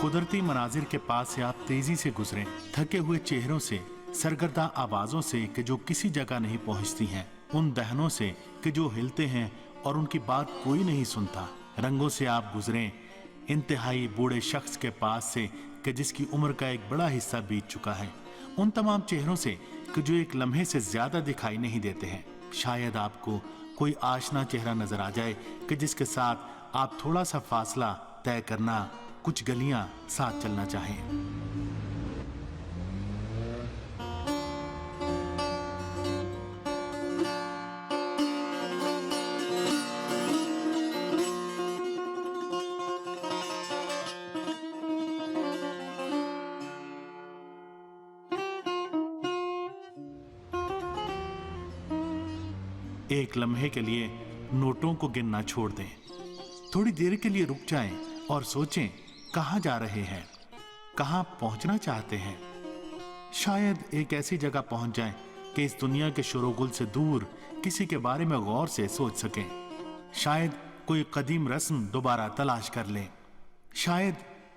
कुदरती मनाजिर के पास से आप तेजी से गुजरें, थके हुए चेहरों से, सरगर्दा आवाजों से कि जो किसी जगह नहीं पहुंचती हैं, उन दहनों से कि जो हिलते हैं और उनकी बात कोई नहीं सुनता। रंगों से आप गुजरें इंतहाई बूढ़े शख्स के पास से कि जिसकी उम्र का एक बड़ा हिस्सा बीत चुका है। उन तमाम चेहरों से कि जो एक लम्हे से ज्यादा दिखाई नहीं देते हैं। शायद आपको कोई आशना चेहरा नजर आ जाए कि जिसके साथ आप थोड़ा सा फासला तय करना, कुछ गलियां साथ चलना चाहें। एक लम्हे के लिए नोटों को गिनना छोड़ दें। थोड़ी देर के लिए रुक जाएं और सोचें कहां जा रहे हैं, कहां पहुंचना चाहते हैं। शायद एक ऐसी जगह पहुंच जाएं कि इस दुनिया के शोरगुल से दूर किसी के बारे में गौर से सोच सकें। शायद कोई कदीम रस्म दोबारा तलाश कर लें। शायद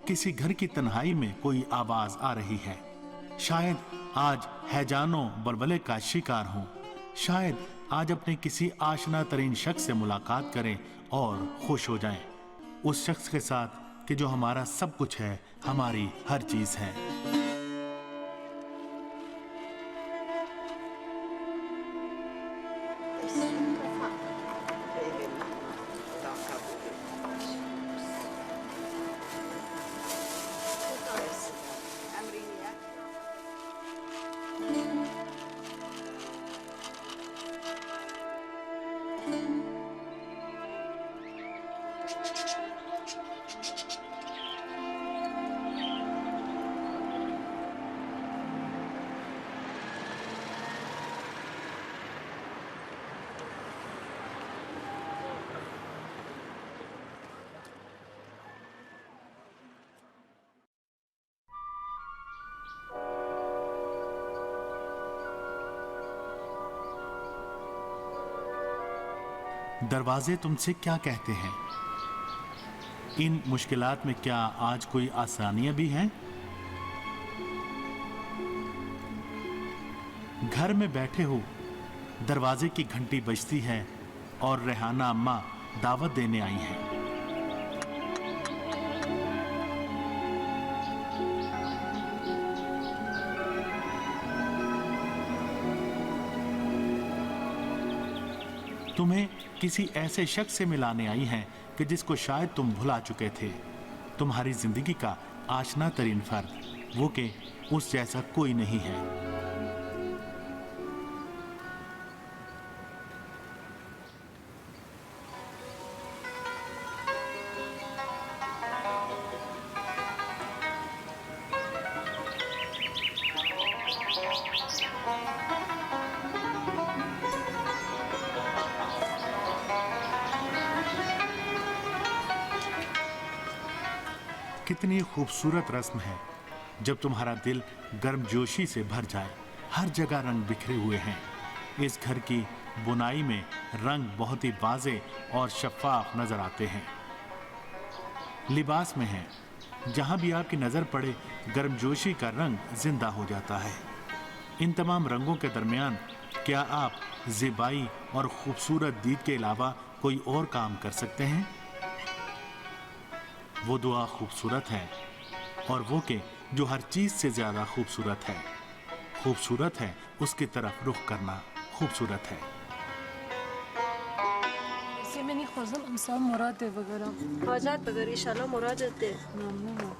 किसी घर की तन्हाई में कोई आवाज आ रही है। शायद आज हैजानो बलबले का शिकार हों। शायद आज अपने किसी आशना तरीन शख्स से मुलाकात करें और खुश हो जाएं। उस शख्स के साथ कि जो हमारा सब कुछ है, हमारी हर चीज है। दरवाजे तुमसे क्या कहते हैं? इन मुश्किलात में क्या आज कोई आसानियां भी हैं? घर में बैठे हो, दरवाजे की घंटी बजती है और रेहाना अम्मा दावत देने आई हैं। तुम्हें किसी ऐसे शख्स से मिलाने आई हैं कि जिसको शायद तुम भुला चुके थे। तुम्हारी जिंदगी का आशना तरीन फर्द, वो कि उस जैसा कोई नहीं है। कितनी खूबसूरत रस्म है जब तुम्हारा दिल गर्मजोशी से भर जाए। हर जगह रंग बिखरे हुए हैं। इस घर की बुनाई में रंग बहुत ही वाज़े और शफाफ नजर आते हैं। लिबास में है, जहां भी आपकी नजर पड़े गर्मजोशी का रंग जिंदा हो जाता है। इन तमाम रंगों के दरमियान क्या आप ज़िबाई और खूबसूरत दीद के अलावा कोई और काम कर सकते हैं? वो दुआ खूबसूरत है, और वो कि जो हर चीज से ज्यादा खूबसूरत है उसकी तरफ रुख करना खूबसूरत है। منی خوازم امسال مراد بگرم. حاجت بگر ایشالا مرادت ده. ممنونم.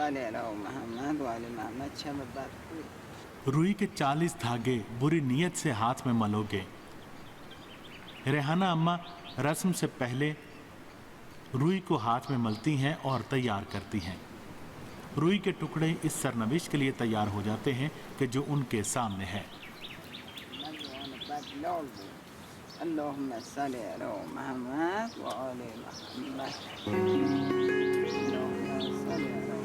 صل علی محمد و آل محمد شب بد रुई के 40 धागे बुरी नीयत से हाथ में मलोगे। रेहाना अम्मा रस्म से पहले रुई को हाथ में मलती हैं और तैयार करती हैं। रुई के टुकड़े इस सरनविश के लिए तैयार हो जाते हैं कि जो उनके सामने है। اللهم صل على محمد و آل محمد اللهم صل على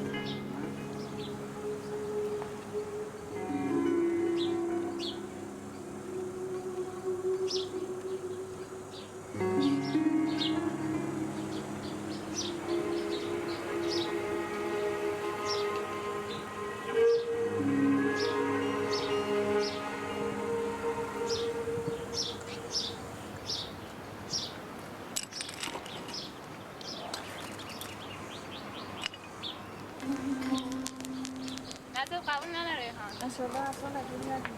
نه تو قبول نداره ها. انشالله اصلا نگیری نگیری.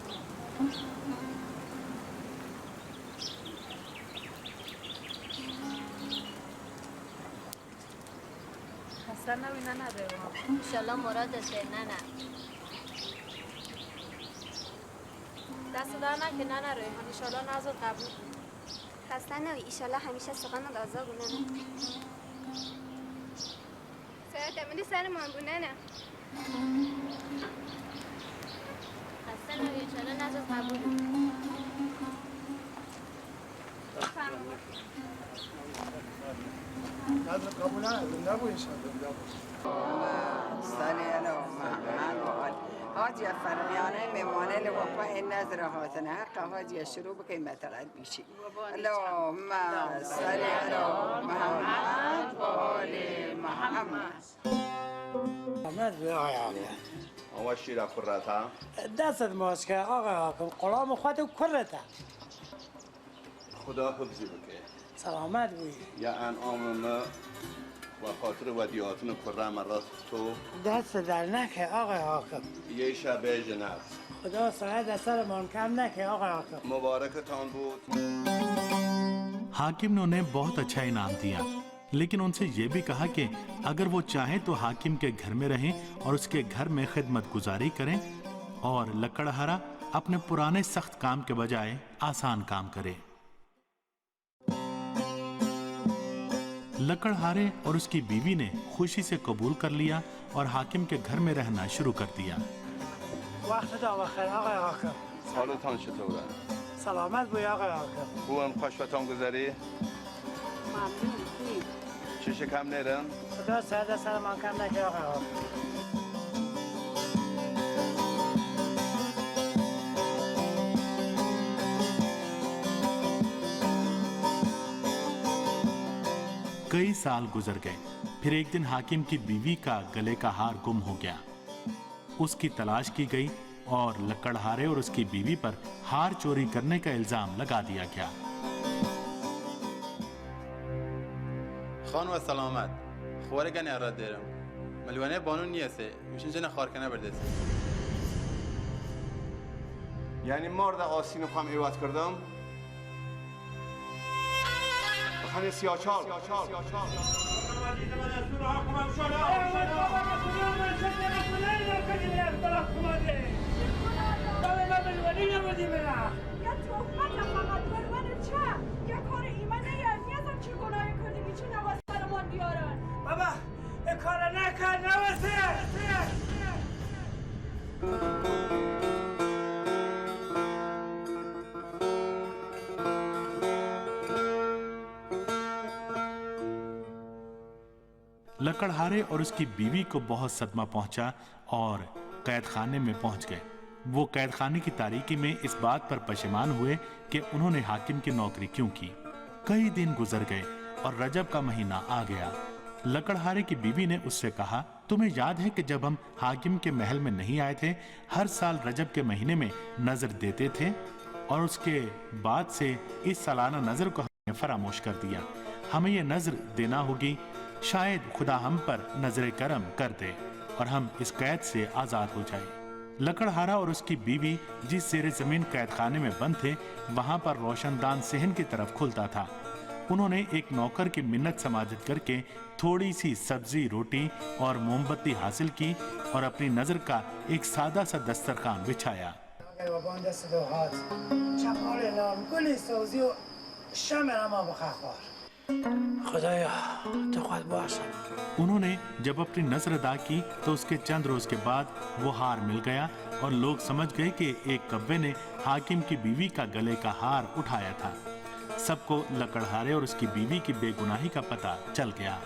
حسن نبی نه نداره ها. انشالله مرادته نه نه. دست در نکه نه نه ریحان انشالله نازل قبول. خسته نبی ایشالله همیشه سخن آزاد نه نه. سرت امید سرمان بونه نه. خسته نبی ایشالله نازل قبول. نازل قبول نبود انشالله. صل علی محمد و آل حاجی فرمیانه میمانه لوفا این نظر حاضنه حق حاجی شروع بکنی مطلعت بیشی اللهم صل علی محمد و آل محمد محمد به آقای حاکم آقا شیر کرتا دستت ماست که آقای حاکم قلام خود کرتا خدا حفظی بکه سلامت بوی یا انعام ما و خاطر ودیعاتون کرم راست تو دست در نکه آقای حاکم یه شب جنت خدا سعید از سرمان کم نکه آقای حاکم مبارکتان بود हाकिम ने उन्हें बहुत अच्छा इनाम दिया, लेकिन उनसे ये भी कहा कि अगर वो चाहें तो हाकिम के घर में रहें और उसके घर में खिदमत गुजारी करें और लकड़हारा अपने पुराने सख्त काम के बजाय आसान काम करे। लकड़हारे और उसकी बीवी ने खुशी से कबूल कर लिया और हाकिम के घर में रहना शुरू कर दिया। وقت دا بخیر آقای حاکم حالتان چطوره؟ سلامت بوی آقای حاکم خوبم خوشبتان گذاری؟ ممنون خوب چش کم نیرن؟ خدا سعید از سرمان کم نکه آقای حاکم कई साल गुजर गए। फिर एक दिन हाकिम की बीवी का गले का हार गुम हो गया। उसकी तलाश की गई और लकड़हारे और उसकी बीवी पर हार चोरी करने का इल्जाम लगा दिया गया। خانم سلامت خواره گنی اراد دیرم ملوانه بانون نیسته میشین جن خارکنه بردست یعنی مرد آسین خواهم ایوات کردم؟ بخانه سیاچال بابا این کار نکن نوسته लकड़हारे और उसकी बीवी को बहुत सदमा पहुंचा और कैद खाने में पहुंच गए। वो कैद खाने की तारीकी में इस बात पर पशेमान हुए कि उन्होंने हाकिम की नौकरी क्यों की। कई दिन गुजर गए और रजब का महीना आ गया। लकड़हारे की बीवी ने उससे कहा, तुम्हें याद है कि जब हम हाकिम के महल में नहीं आए थे, हर साल रजब के महीने में नजर देते थे और उसके बाद से इस सालाना नजर को हमने फरामोश कर दिया। हमें ये नजर देना होगी, शायद खुदा हम पर नजर करम कर दे और हम इस कैद से आजाद हो जाए। लकड़हारा और उसकी बीवी जिस जेर जमीन कैद खाने में बंद थे, वहां पर रोशनदान सहन की तरफ खुलता था। उन्होंने एक नौकर की मिन्नत समाजत करके थोड़ी सी सब्जी, रोटी और मोमबत्ती हासिल की और अपनी नजर का एक सादा सा दस्तरखान बिछाया। و بان دست دو هات چپال نام گلی سوزی و شم ما بخوار خدایا تو خود باشم. उन्होंने जब अपनी नजर अदा की तो उसके चंद रोज के बाद वो हार मिल गया और लोग समझ गए कि एक कव्वे ने हाकिम की बीवी का गले का हार उठाया था। सबको लकड़हारे और उसकी बीवी की बेगुनाही का पता चल गया।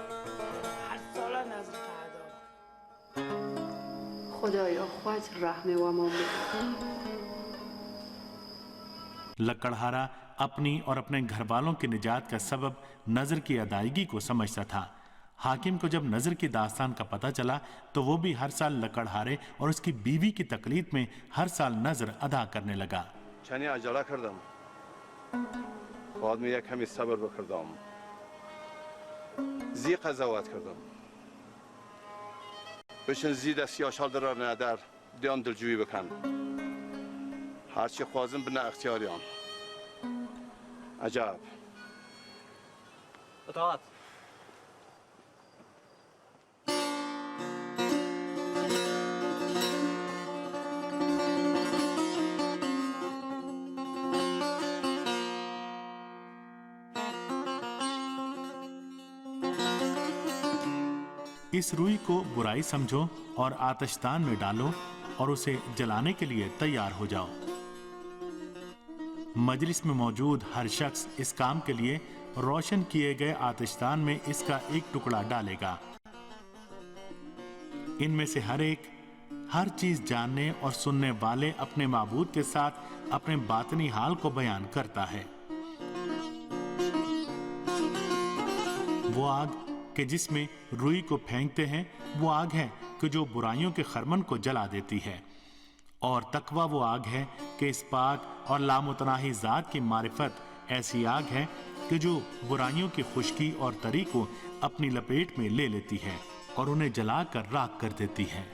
خدایا خود رحم و ما लकड़हारा अपनी और अपने घर वालों की निजात का सबब नजर की अदायगी को समझता था। हाकिम को जब नजर की दास्तान का पता चला तो वो भी हर साल लकड़हारे और उसकी बीवी की तकलीफ में हर साल नजर अदा करने लगा। چنی عجله کردم باید یک کمی صبر بکردم زی قضاوت کردم بشن زی دست یاشال در ندر دیان دلجویی بکن هرچی خوازم بنا اختیاریان عجب اطاعت. इस रुई को बुराई समझो और आतिशदान में डालो और उसे जलाने के लिए तैयार हो जाओ। मजलिस में मौजूद हर शख्स इस काम के लिए रोशन किए गए आतिशदान में इसका एक टुकड़ा डालेगा। इनमें से हर एक हर चीज जानने और सुनने वाले अपने माबूद के साथ अपने बातनी हाल को बयान करता है। वो आग कि जिसमें रुई को फेंकते हैं वो आग है कि जो बुराइयों के खरमन को जला देती है, और तकवा वो आग है कि इस पाक और लामुतनाही ज़ात की मारिफत ऐसी आग है कि जो बुराइयों की खुश्की और तरी को अपनी लपेट में ले लेती है और उन्हें जलाकर राख कर देती है।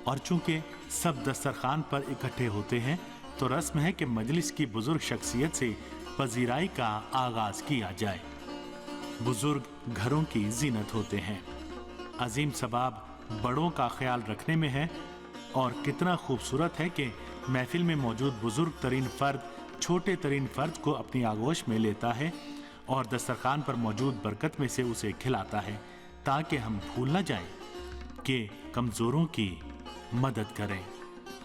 और चूंकि सब दस्तरखान पर इकट्ठे होते हैं तो रस्म है कि मजलिस की बुजुर्ग शख्सियत से पजीराई का आगाज किया जाए। बुजुर्ग घरों की जीनत होते हैं। अजीम सबाब बड़ों का ख्याल रखने में है और कितना खूबसूरत है कि महफिल में मौजूद बुजुर्ग तरीन फर्द छोटे तरीन फर्द को अपनी आगोश में लेता है और दस्तरखान पर मौजूद बरकत में से उसे खिलाता है, ताकि हम भूल न जाएं कि कमजोरों की मदद करें,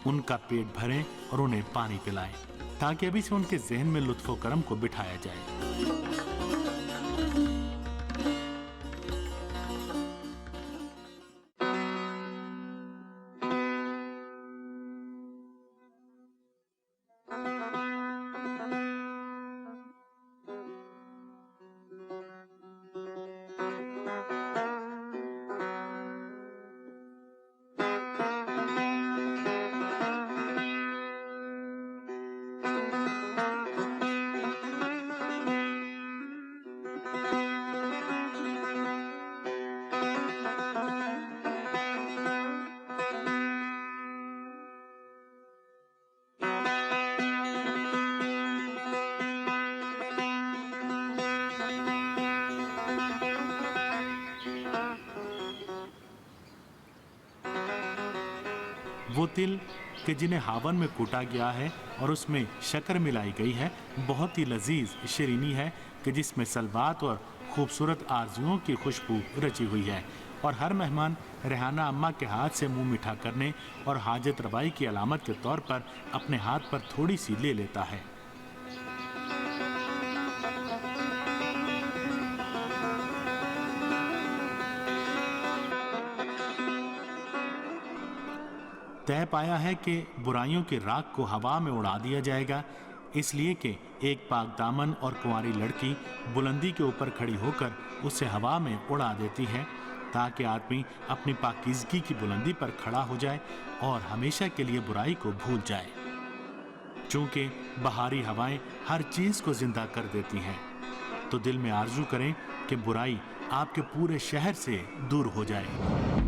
उनका पेट भरें और उन्हें पानी पिलाएं, ताकि अभी से उनके जहन में लुत्फ़ो करम को बिठाया जाए। वो तिल कि जिन्हें हावन में कूटा गया है और उसमें शक्कर मिलाई गई है बहुत ही लजीज शरीनी है कि जिसमें सलवात और खूबसूरत आरजुओं की खुशबू रची हुई है, और हर मेहमान रेहाना अम्मा के हाथ से मुंह मीठा करने और हाजत रवाई की अलामत के तौर पर अपने हाथ पर थोड़ी सी ले लेता है। तय पाया है कि बुराइयों की राख को हवा में उड़ा दिया जाएगा, इसलिए कि एक पाक दामन और कुंवारी लड़की बुलंदी के ऊपर खड़ी होकर उसे हवा में उड़ा देती है, ताकि आदमी अपनी पाकीज़गी की बुलंदी पर खड़ा हो जाए और हमेशा के लिए बुराई को भूल जाए। चूंकि बहारी हवाएं हर चीज को जिंदा कर देती हैं, तो दिल में आरजू करें कि बुराई आपके पूरे शहर से दूर हो जाए।